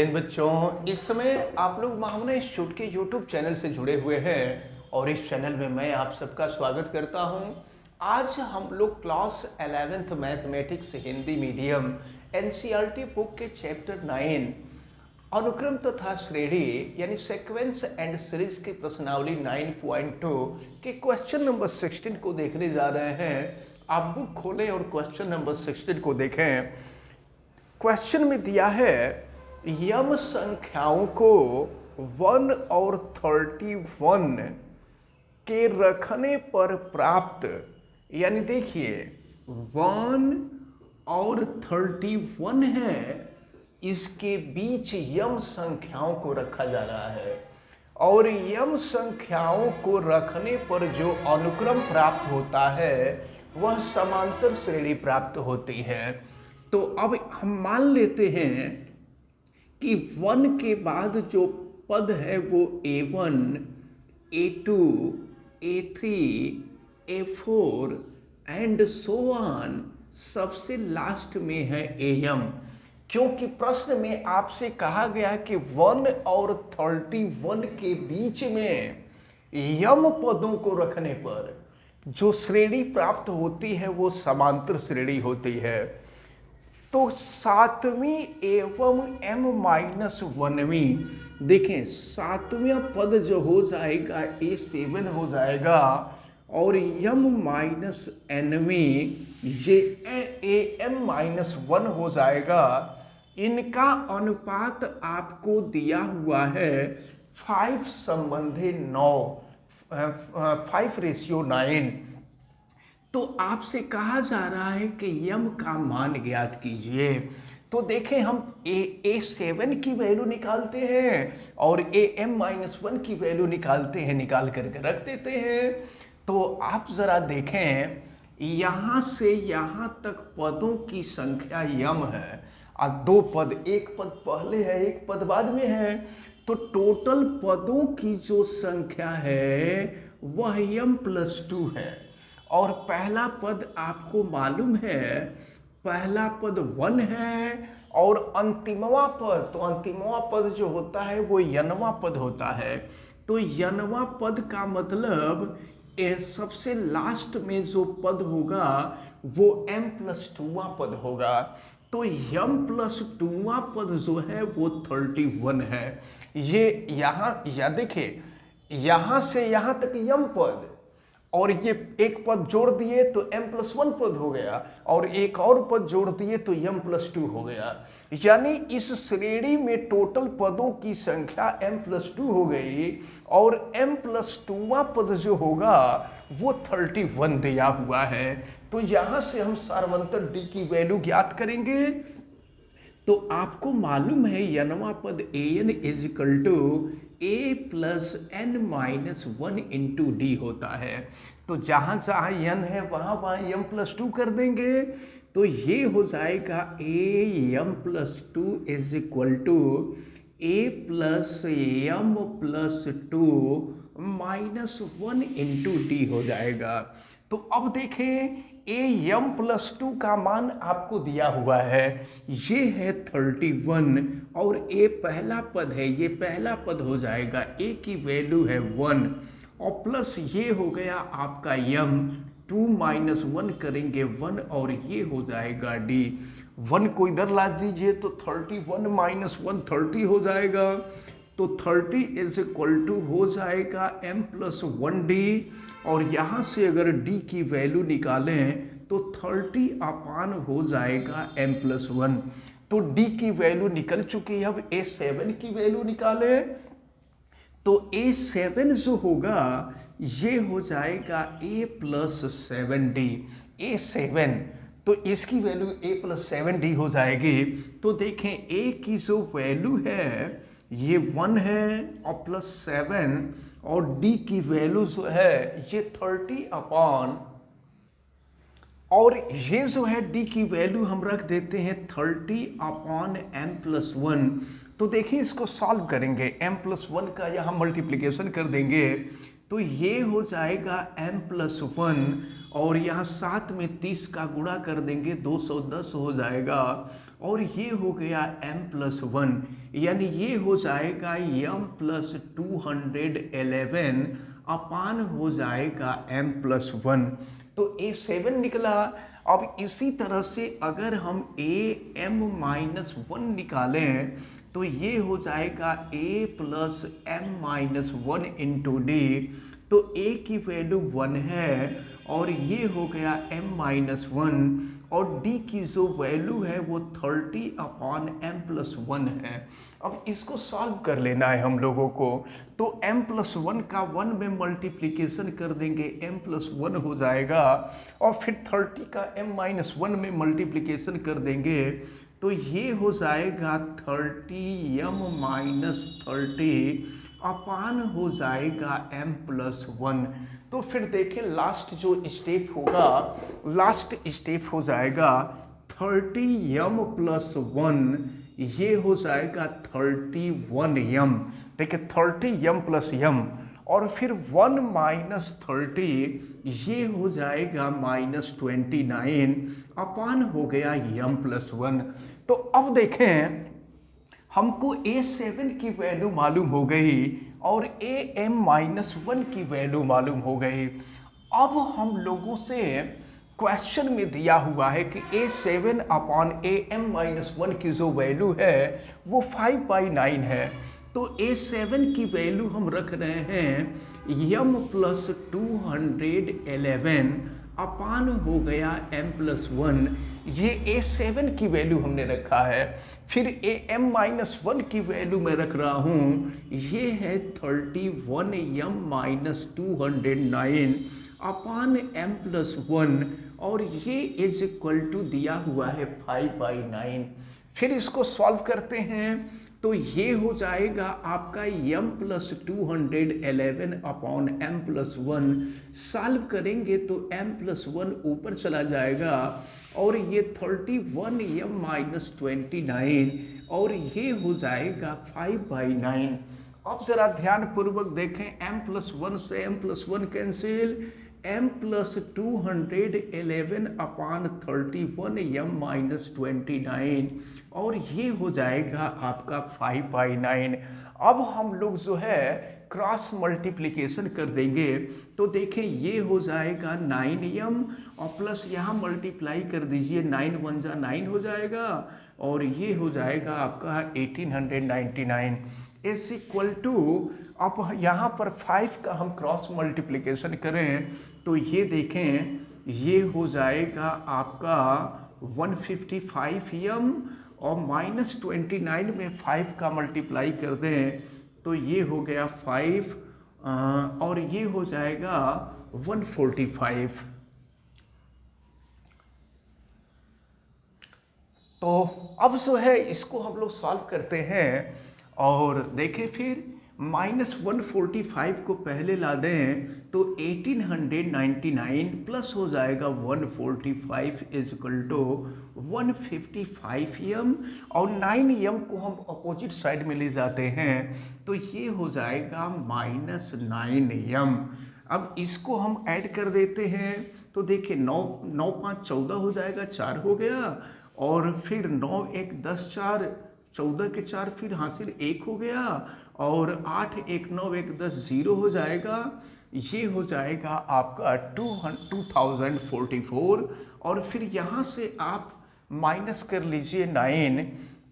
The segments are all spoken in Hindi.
दिन बच्चों, इस समय आप लोग महावना इंस्टीट्यूट के यूट्यूब चैनल से जुड़े हुए हैं और इस चैनल में मैं आप सबका स्वागत करता हूं। आज हम लोग class 11th mathematics Hindi medium NCERT book के चैप्टर 9 अनुक्रम तथा श्रेणी यानी सीक्वेंस एंड सीरीज की प्रश्नावली 9.2 के क्वेश्चन नंबर 16 को देखने जा रहे हैं। आप बुक खोलें और क्वेश्चन नंबर 16 को देखें। क्वेश्चन में दिया है यम संख्याओं को 1 और 31 के रखने पर प्राप्त, यानी देखिए 1 और 31 है, इसके बीच यम संख्याओं को रखा जा रहा है और यम संख्याओं को रखने पर जो अनुक्रम प्राप्त होता है वह समांतर श्रेणी प्राप्त होती है। तो अब हम मान लेते हैं कि 1 के बाद जो पद है वो A1, A2, A3, A4 and so on, सबसे लास्ट में है AM। क्योंकि प्रश्न में आपसे कहा गया कि 1 और 31 के बीच में यम पदों को रखने पर जो श्रेणी प्राप्त होती है वो समांतर श्रेणी होती है। तो 7वीं एवं m-1वीं, देखें 7वां पद जो हो जाएगा A7 हो जाएगा और m-nवीं ये am-1 हो जाएगा। इनका अनुपात आपको दिया हुआ है 5:9, 5:9। तो आपसे कहा जा रहा है कि यम का मान ज्ञात कीजिए। तो देखें हम A7 की वैल्यू निकालते हैं और AM-1 की वैल्यू निकालते हैं, निकाल करके रख देते हैं। तो आप जरा देखें, यहाँ से यहाँ तक पदों की संख्या यम है और 2 पद, एक पद पहले है एक पद बाद में है, तो टोटल पदों की जो संख्या है वह m+2 है। और पहला पद आपको मालूम है, पहला पद 1 है और अंतिमवा पद, तो अंतिमवा पद जो होता है वो यनवा पद होता है। तो यनवा पद का मतलब सबसे लास्ट में जो पद होगा वो m+2 पद होगा। तो m+2 पद जो है वो 31 है। ये यहाँ या देखिए, यहाँ से यहाँ तक यम पद और ये एक पद जोड़ दिए तो m+1 पद हो गया और एक और पद जोड़ दिए तो m+2 हो गया। यानी इस श्रेणी में टोटल पदों की संख्या m+2 हो गई और m+2 पद जो होगा वो 31 दिया हुआ है। तो यहां से हम सार्वंतर d की वैल्यू ज्ञात करेंगे। तो आपको मालूम है यनवा पद an = a + n-1 × d होता है। तो जहाँ जहाँ n है वहाँ m+2 कर देंगे। तो ये हो जाएगा am+2 = a + m+2 - 1 × d हो जाएगा। तो अब देखें am+2 का मान आपको दिया हुआ है, ये है 31 और a पहला पद है, ये पहला पद हो जाएगा, a की वैल्यू है 1 और प्लस ये हो गया आपका m, 2 - 1 करेंगे 1 और ये हो जाएगा d। 1 को इधर ला दीजिए तो 31 - 1 30 हो जाएगा। तो 30 = हो जाएगा m+1d और यहाँ से अगर d की वैल्यू निकालें तो 30 हो जाएगा m+1। तो d की वैल्यू निकल चुकी है। अब A7 की वैल्यू निकालें तो A7 जो होगा ये हो जाएगा a + 7d। A7 तो इसकी वैल्यू a + 7d हो जाएगी। तो देखें a की जो वैल्यू है ये 1 है और +7 और d की वैल्यू जो है ये 30 और ये जो है d की वैल्यू हम रख देते हैं 30/m+1। तो देखिए इसको सॉल्व करेंगे, m+1 का यहाँ मल्टीप्लिकेशन कर देंगे तो ये हो जाएगा m+1 और यहाँ 7 में 30 का गुणा कर देंगे 210 हो जाएगा और ये हो गया m+1 यानी ये हो जाएगा m+211 अपान हो जाएगा m+1। तो a7 निकला। अब इसी तरह से अगर हम am-1 निकालें तो ये हो जाएगा a+m-1 इंटू डी। तो a की वैल्यू 1 है और ये हो गया m-1 और d की जो वैल्यू है वो 30/m+1 है। अब इसको सॉल्व कर लेना है हम लोगों को। तो m+1 का 1 में मल्टीप्लिकेशन कर देंगे m+1 हो जाएगा और फिर 30 का m-1 में मल्टीप्लिकेशन कर देंगे तो ये हो जाएगा 30m-30 अपान हो जाएगा m+1। तो फिर देखें लास्ट जो स्टेप होगा, लास्ट स्टेप हो जाएगा 30m+1 ये हो जाएगा 31m। देखिए 30m+m और फिर 1 - 30 ये हो जाएगा -29 अपान हो गया m+1। तो अब देखें हमको a7 की वैल्यू मालूम हो गई और am-1 की वैल्यू मालूम हो गई। अब हम लोगों से क्वेश्चन में दिया हुआ है कि a7/am-1 की जो वैल्यू है वो 5/9 है। तो a7 की वैल्यू हम रख रहे हैं m+211 अपान हो गया m+1। ये a7 की वैल्यू हमने रखा है। फिर am-1 की वैल्यू मैं रख रहा हूँ, ये है 31m-209 अपान m+1 और ये इज इक्वल टू दिया हुआ है 5/9। फिर इसको सॉल्व करते हैं तो ये हो जाएगा आपका m+211 अपॉन m+1। सॉल्व करेंगे तो m+1 ऊपर चला जाएगा और ये 31m-29 और ये हो जाएगा 5/9। अब जरा ध्यान पूर्वक देखें, m+1 से m+1 कैंसिल, m+211 अपान 31m-29 और ये हो जाएगा आपका 5/9। अब हम लोग जो है क्रॉस मल्टीप्लिकेशन कर देंगे तो देखें ये हो जाएगा 9m और प्लस यहाँ मल्टीप्लाई कर दीजिए, 9 × 1 = 9 हो जाएगा और ये हो जाएगा आपका 1899 इज इक्वल टू। अब यहाँ पर 5 का हम क्रॉस मल्टीप्लिकेशन करें तो ये देखें ये हो जाएगा आपका 155m और -29 में 5 का मल्टीप्लाई कर दें तो ये हो गया 5 और ये हो जाएगा 145। तो अब जो है इसको हम लोग सॉल्व करते हैं और देखें फिर -145 को पहले ला दें तो 1899 प्लस हो जाएगा 145 इज इक्वल टू 155m और 9m को हम अपोजिट साइड में ले जाते हैं तो ये हो जाएगा -9m। अब इसको हम ऐड कर देते हैं तो देखिए 9 9 5 14 हो जाएगा, 4 हो गया और फिर 9 1 10 4 14 के 4 फिर हासिल 1 हो गया और 8 1 9 1 10 0 हो जाएगा। ये हो जाएगा आपका 2044 और फिर यहाँ से आप माइनस कर लीजिए 9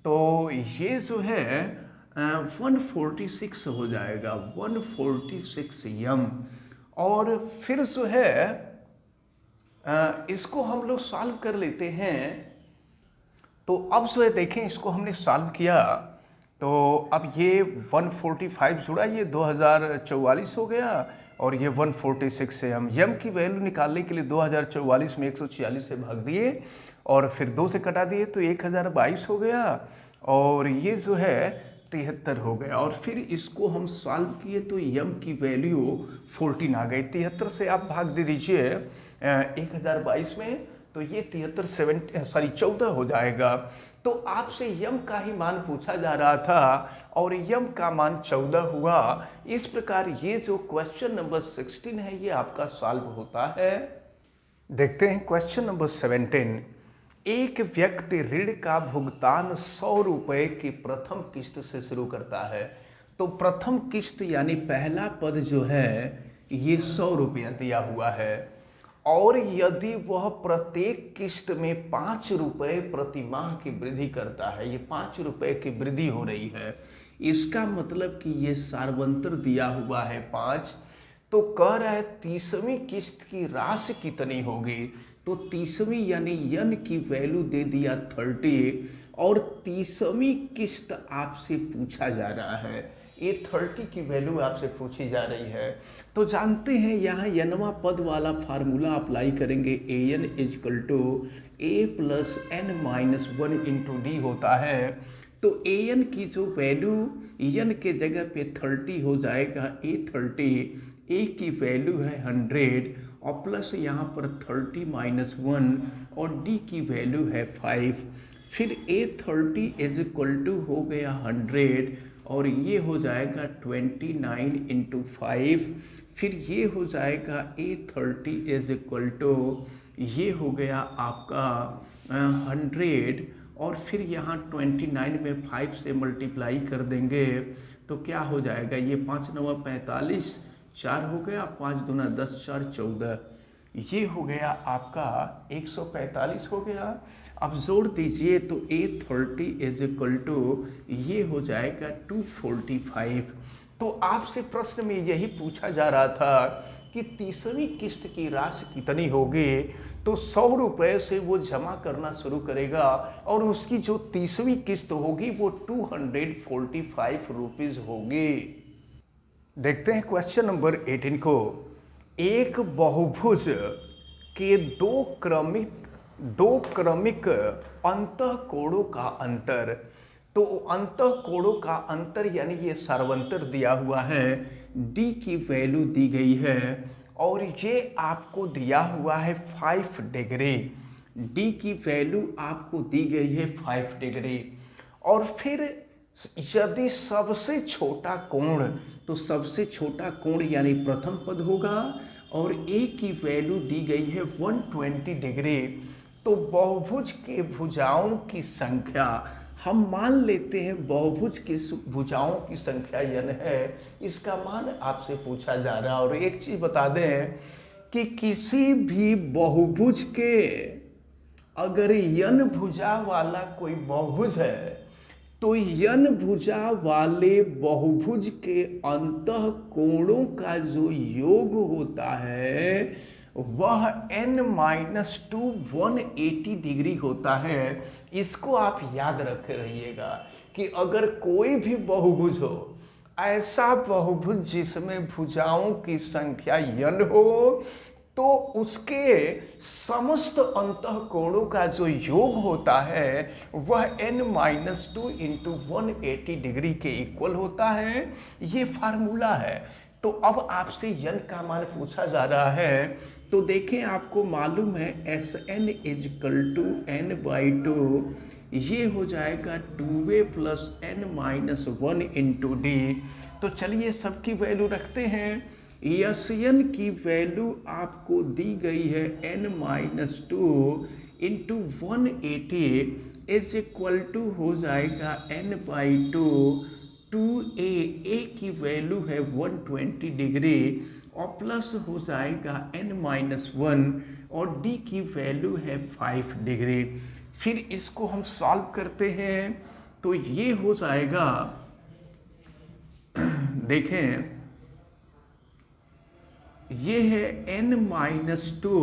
तो ये जो है 146 हो जाएगा, 146m। और फिर जो है इसको हम लोग सॉल्व कर लेते हैं तो अब जो है देखें इसको हमने सॉल्व किया तो अब ये 145 जुड़ा, ये 2044 हो गया और ये 146 से हम यम की वैल्यू निकालने के लिए 2044 में 146 से भाग दिए और फिर 2 से कटा दिए तो 1022 हो गया और ये जो है 73 हो गया। और फिर इसको हम सॉल्व किए तो यम की वैल्यू 14 आ गई। 73 से आप भाग दे दीजिए 1022 में तो ये 14 हो जाएगा। तो आपसे यम का ही मान पूछा जा रहा था और यम का मान 14 हुआ। इस प्रकार ये जो क्वेश्चन नंबर 16 है ये आपका सॉल्व होता है। देखते हैं क्वेश्चन नंबर 17। एक व्यक्ति ऋण का भुगतान 100 रुपए की प्रथम किस्त से शुरू करता है। तो प्रथम किस्त यानी पहला पद जो है ये 100 रुपया दिया हुआ है और यदि वह प्रत्येक किस्त में 5 रुपए प्रति माह की वृद्धि करता है, ये 5 रुपए की वृद्धि हो रही है, इसका मतलब कि ये सार्वंतर दिया हुआ है 5। तो कह रहा है 30वीं किस्त की राशि कितनी होगी। तो 30वीं यानी यन की वैल्यू दे दिया 30 और 30वीं किस्त आपसे पूछा जा रहा है, ये 30 की वैल्यू आपसे पूछी जा रही है। तो जानते हैं यहाँ यनवा पद वाला फार्मूला अप्लाई करेंगे, A N equal to A plus N minus 1 into D होता है। तो ए एन की जो वैल्यू एन के जगह पे 30 हो जाएगा, ए 30, ए की वैल्यू है 100 और प्लस यहाँ पर 30 माइनस 1 और डी की वैल्यू है 5। फिर ए 30 इज इक्वल टू हो गया 100 और ये हो जाएगा 29 इंटू 5। फिर ये हो जाएगा ए 30 इज इक्वल टू ये हो गया आपका 100 और फिर यहाँ 29 में 5 से मल्टीप्लाई कर देंगे तो क्या हो जाएगा, ये 5 9 45, 4 हो गया, 5 दूना 10, 4 14, ये हो गया आपका 145 हो गया। अब जोड़ दीजिए तो ए 30 इज इक्वल टू ये हो जाएगा 245। तो आपसे प्रश्न में यही पूछा जा रहा था कि 30वीं किस्त की राशि कितनी होगी। तो 100 रुपये से वो जमा करना शुरू करेगा और उसकी जो 30वीं किस्त होगी वो 245 रुपीज़ होगी। देखते हैं क्वेश्चन नंबर 18 को। एक बहुभुज के दो क्रमिक अंतःकोणों का अंतर। तो अंतःकोणों का अंतर यानी ये सार्वंतर दिया हुआ है, डी की वैल्यू दी गई है और ये आपको दिया हुआ है 5 डिग्री। डी की वैल्यू आपको दी गई है 5 डिग्री और फिर यदि सबसे छोटा कोण, तो सबसे छोटा कोण यानी प्रथम पद होगा और ए की वैल्यू दी गई है 120 डिग्री। तो बहुभुज के भुजाओं की संख्या हम मान लेते हैं, बहुभुज की भुजाओं की संख्या n है, इसका मान आपसे पूछा जा रहा है। और एक चीज बता दें कि किसी भी बहुभुज के अगर n भुजा वाला कोई बहुभुज है तो n भुजा वाले बहुभुज के अंतःकोणों का जो योग होता है वह n-2 180 डिग्री होता है। इसको आप याद रखे रहिएगा कि अगर कोई भी बहुभुज हो, ऐसा बहुभुज जिसमें भुजाओं की संख्या n हो, तो उसके समस्त अंतःकोणों का जो योग होता है वह n-2 इंटू 180 डिग्री के इक्वल होता है। ये फार्मूला है। तो अब आपसे n का मान पूछा जा रहा है। तो देखें, आपको मालूम है Sn इजकल टू n/2, ये हो जाएगा 2a plus n-1 into D. तो चलिए सबकी वैल्यू रखते हैं। Sn की वैल्यू आपको दी गई है n-2 into 180 is equal to हो जाएगा n/2 2a, a की वैल्यू है 120 डिग्री और प्लस हो जाएगा n-1 और d की वैल्यू है 5 डिग्री। फिर इसको हम सॉल्व करते हैं तो ये हो जाएगा, देखें ये है n-2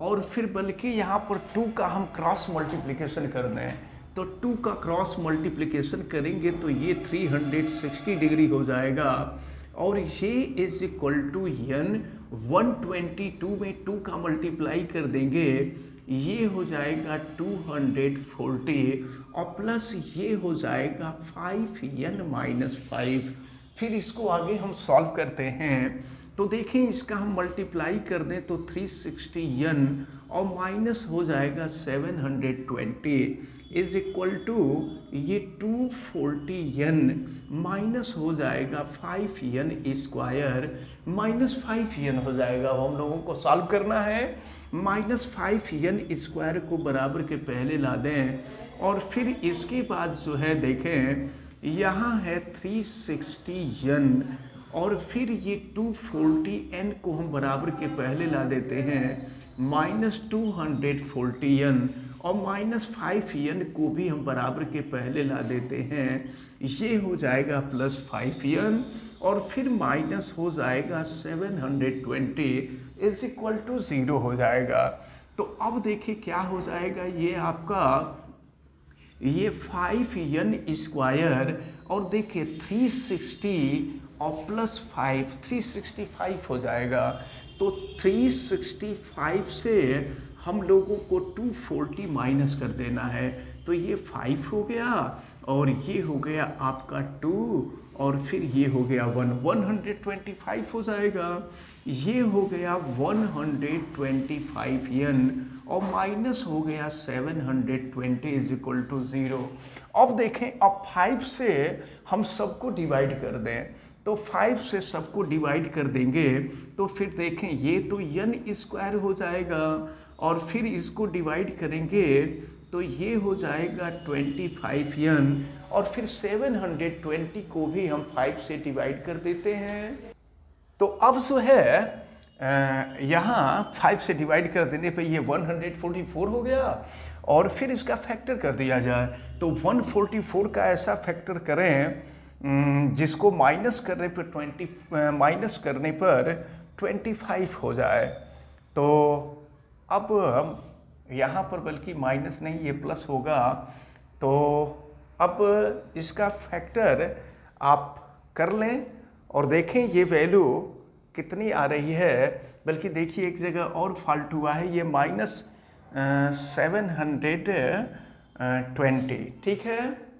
और फिर बल्कि यहाँ पर 2 का हम क्रॉस मल्टीप्लिकेशन कर दें तो 2 का क्रॉस मल्टीप्लिकेशन करेंगे तो ये 360 डिग्री हो जाएगा और ये इज इक्वल टू n 122 में 2 का मल्टीप्लाई कर देंगे, ये हो जाएगा 240 और प्लस ये हो जाएगा 5n-5। फिर इसको आगे हम सॉल्व करते हैं तो देखें इसका हम मल्टीप्लाई कर दें तो 360n और माइनस हो जाएगा 720, इज इक्वल टू ये 240n माइनस हो जाएगा 5n स्क्वायर माइनस 5n हो जाएगा। हम लोगों को सॉल्व करना है। माइनस 5n स्क्वायर को बराबर के पहले ला दें और फिर इसके बाद जो है देखें यहाँ है 360n और फिर ये 240n को हम बराबर के पहले ला देते हैं माइनस 240n और माइनस 5n को भी हम बराबर के पहले ला देते हैं, ये हो जाएगा प्लस 5n और फिर माइनस हो जाएगा 720 इज इक्वल टू 0 हो जाएगा। तो अब देखिए क्या हो जाएगा, ये आपका ये 5n स्क्वायर और देखिए 360 और प्लस 5 365 हो जाएगा। तो 365 से हम लोगों को 240 माइनस कर देना है, तो ये 5 हो गया और ये हो गया आपका 2 और फिर ये हो गया 125 हो जाएगा। ये हो गया 125n और माइनस हो गया 720 इज इक्वल टू 0। अब देखें, अब 5 से हम सबको डिवाइड कर दें, तो 5 से सबको डिवाइड कर देंगे तो फिर देखें ये तो n स्क्वायर हो जाएगा और फिर इसको डिवाइड करेंगे तो ये हो जाएगा 25n और फिर 720 को भी हम 5 से डिवाइड कर देते हैं। तो अब जो है यहाँ 5 से डिवाइड कर देने पे ये 144 हो गया और फिर इसका फैक्टर कर दिया जाए तो 144 का ऐसा फैक्टर करें जिसको माइनस करने पर 25 हो जाए। तो अब यहाँ पर बल्कि माइनस नहीं ये प्लस होगा, तो अब इसका फैक्टर आप कर लें और देखें ये वैल्यू कितनी आ रही है। बल्कि देखिए एक जगह और फॉल्ट हुआ है, ये माइनस 720, ठीक है।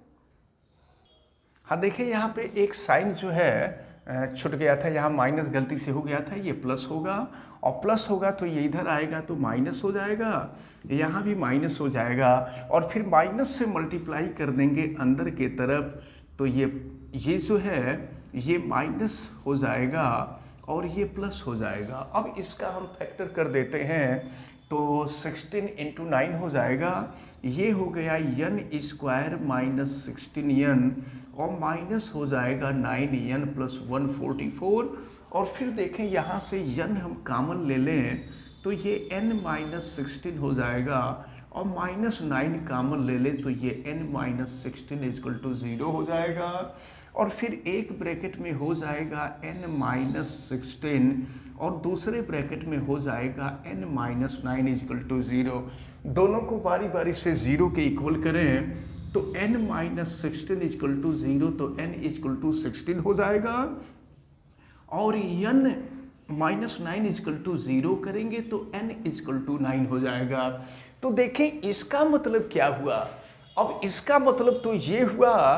हाँ देखिए यहाँ पे एक साइन जो है छूट गया था, यहाँ माइनस गलती से हो गया था, ये प्लस होगा और प्लस होगा तो ये इधर आएगा तो माइनस हो जाएगा, यहाँ भी माइनस हो जाएगा और फिर माइनस से मल्टीप्लाई कर देंगे अंदर के तरफ तो ये जो है ये माइनस हो जाएगा और ये प्लस हो जाएगा। अब इसका हम फैक्टर कर देते हैं तो 16 × 9 हो जाएगा, ये हो गया n स्क्वायर माइनस 16n और माइनस हो जाएगा 9n प्लस 144 और फिर देखें यहाँ से n हम कॉमन ले लें तो ये n माइनस 16 हो जाएगा और माइनस 9 कॉमन ले लें तो ये n माइनस 16 इक्वल टू 0 हो जाएगा और फिर एक ब्रैकेट में हो जाएगा n माइनस 16 और दूसरे ब्रैकेट में हो जाएगा n माइनस 9 इक्वल टू 0। दोनों को बारी बारी से 0 के इक्वल करें तो n माइनस 16 इक्वल टू 0 तो n इक्वल टू 16 हो जाएगा और n माइनस 9 इक्वल टू 0 करेंगे तो n इक्वल टू 9 हो जाएगा। तो देखें इसका मतलब क्या हुआ, अब इसका मतलब तो ये हुआ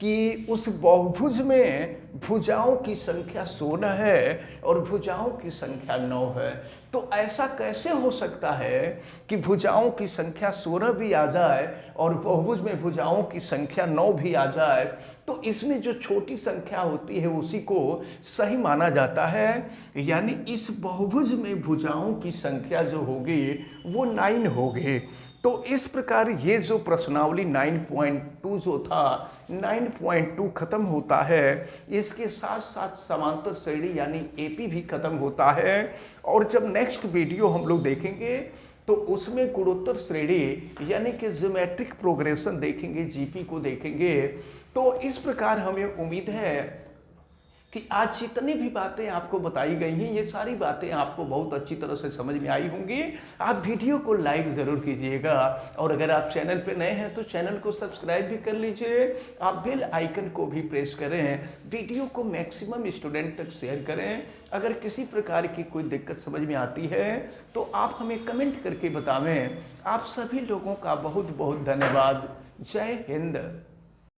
कि उस बहुभुज में भुजाओं की संख्या 16 है और भुजाओं की संख्या 9 है। तो ऐसा कैसे हो सकता है कि भुजाओं की संख्या 16 भी आ जाए और बहुभुज में भुजाओं की संख्या 9 भी आ जाए। तो इसमें जो छोटी संख्या होती है उसी को सही माना जाता है, यानी इस बहुभुज में भुजाओं की संख्या जो होगी वो 9 होगी। तो इस प्रकार ये जो प्रश्नावली 9.2 जो था 9.2 खत्म होता है, इसके साथ साथ समांतर श्रेणी यानी एपी भी खत्म होता है। और जब नेक्स्ट वीडियो हम लोग देखेंगे तो उसमें गुणोत्तर श्रेणी यानी कि ज्योमेट्रिक प्रोग्रेशन देखेंगे, जीपी को देखेंगे। तो इस प्रकार हमें उम्मीद है कि आज जितनी भी बातें आपको बताई गई हैं ये सारी बातें आपको बहुत अच्छी तरह से समझ में आई होंगी। आप वीडियो को लाइक ज़रूर कीजिएगा और अगर आप चैनल पे नए हैं तो चैनल को सब्सक्राइब भी कर लीजिए। आप बेल आइकन को भी प्रेस करें, वीडियो को मैक्सिमम स्टूडेंट तक शेयर करें। अगर किसी प्रकार की कोई दिक्कत समझ में आती है तो आप हमें कमेंट करके बतावें। आप सभी लोगों का बहुत बहुत धन्यवाद। जय हिंद।